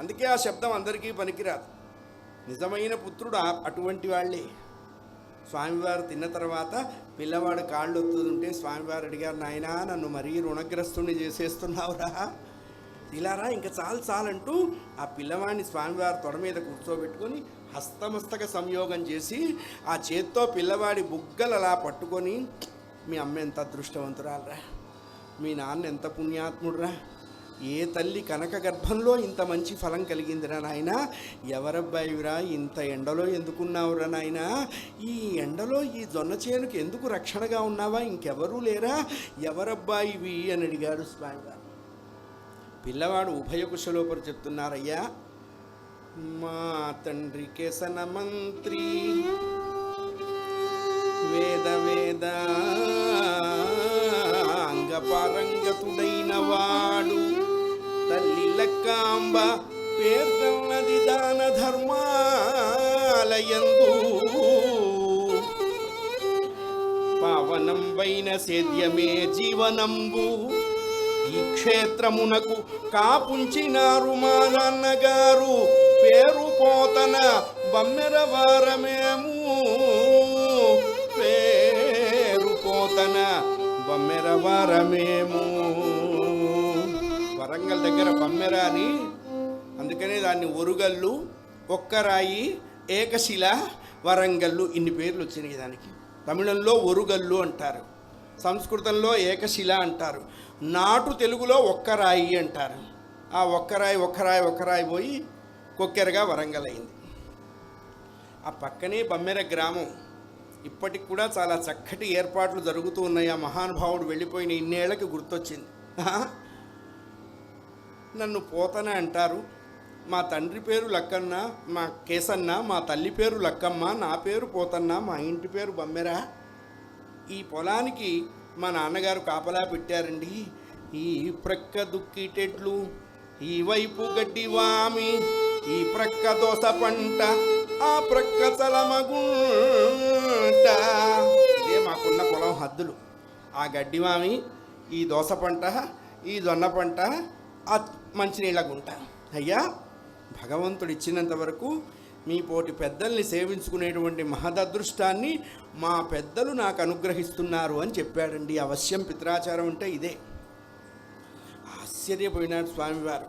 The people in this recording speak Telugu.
అందుకే ఆ శబ్దం అందరికీ పనికిరాదు. నిజమైన పుత్రుడు అటువంటి వాళ్ళే. స్వామివారు తిన్న తర్వాత పిల్లవాడు కాళ్ళు ఒత్తుతుంటే స్వామివారు అడిగారు, నాయనా నన్ను మరీ రుణగ్రస్తుని చేసేస్తున్నావురా, ఇలారా ఇంకా చాలు చాలంటూ ఆ పిల్లవాడిని స్వామివారి తొడ మీద కూర్చోబెట్టుకొని హస్తమస్తక సంయోగం చేసి ఆ చేత్తో పిల్లవాడి బుగ్గలు అలా పట్టుకొని, మీ అమ్మ ఎంత అదృష్టవంతురాలరా, మీ నాన్న ఎంత పుణ్యాత్ముడురా, ఏ తల్లి కనక గర్భంలో ఇంత మంచి ఫలం కలిగిందిరా నాయన, ఎవరబ్బాయిరా ఇంత ఎండలో ఎందుకున్నావురా నాయన, ఈ ఎండలో ఈ జొన్న చేనుకి ఎందుకు రక్షణగా ఉన్నావా, ఇంకెవరూ లేరా, ఎవరబ్బాయివి అని అడిగాడు స్వామివారు. పిల్లవాడు ఉభయ కుశలోపరి చెప్తున్నారయ్యా, మా తండ్రి కేసన మంత్రి వేద వేద అంగపారంగతుడైన వాడు, తల్లి లక్కాంబ పేర్కొన్నది దాన ధర్మాలయందు, పావనంబైన సేద్యమే జీవనంబు, ఈ క్షేత్రమునకు కాపుంచినారు మా నాన్నగారు, పేరు పోతన బమ్మెరవారమేము, పేరు పోతన బమ్మెరవారమేము. వరంగల్ దగ్గర బమ్మెర అని, అందుకనే దాన్ని ఒరుగల్లు, ఒక్కరాయి, ఏకశిల, వరంగల్లు ఇన్ని పేర్లు వచ్చినాయి దానికి. తమిళంలో ఒరుగల్లు అంటారు, సంస్కృతంలో ఏకశిల అంటారు, నాటు తెలుగులో ఒక్కరాయి అంటారు. ఆ ఒక్కరాయి పోయి కొక్కెరగా వరంగల్ అయింది. ఆ పక్కనే బమ్మెర గ్రామం. ఇప్పటికి కూడా చాలా చక్కటి ఏర్పాట్లు జరుగుతూ ఉన్నాయి. ఆ మహానుభావుడు వెళ్ళిపోయిన ఇన్నేళ్లకి గుర్తొచ్చింది. నన్ను పోతన అంటారు, మా తండ్రి పేరు లక్కన్న, మా కేసన్న, మా తల్లి పేరు లక్కమ్మ, నా పేరు పోతన్న, మా ఇంటి పేరు బమ్మెర. ఈ పొలానికి మా నాన్నగారు కాపలా పెట్టారండి. ఈ ప్రక్క దుక్కిటెట్లు, ఈ వైపు గడ్డి వామి, ఈ ప్రక్క దోస పంట, ఆ ప్రక్క చలమగుంట. ఇదే మాకున్న పొలం హద్దులు. ఆ గడ్డి వామి, ఈ దోస పంట, ఈ జొన్న పంట, ఆ మంచినీళ్ళ గుంట. అయ్యా, భగవంతుడు ఇచ్చినంత వరకు మీ పోటీ పెద్దల్ని సేవించుకునేటువంటి మహదదృష్టాన్ని మా పెద్దలు నాకు అనుగ్రహిస్తున్నారు అని చెప్పాడండి. అవశ్యం పిత్రాచారం అంటే ఇదే. ఆశ్చర్యపోయినాడు స్వామివారు.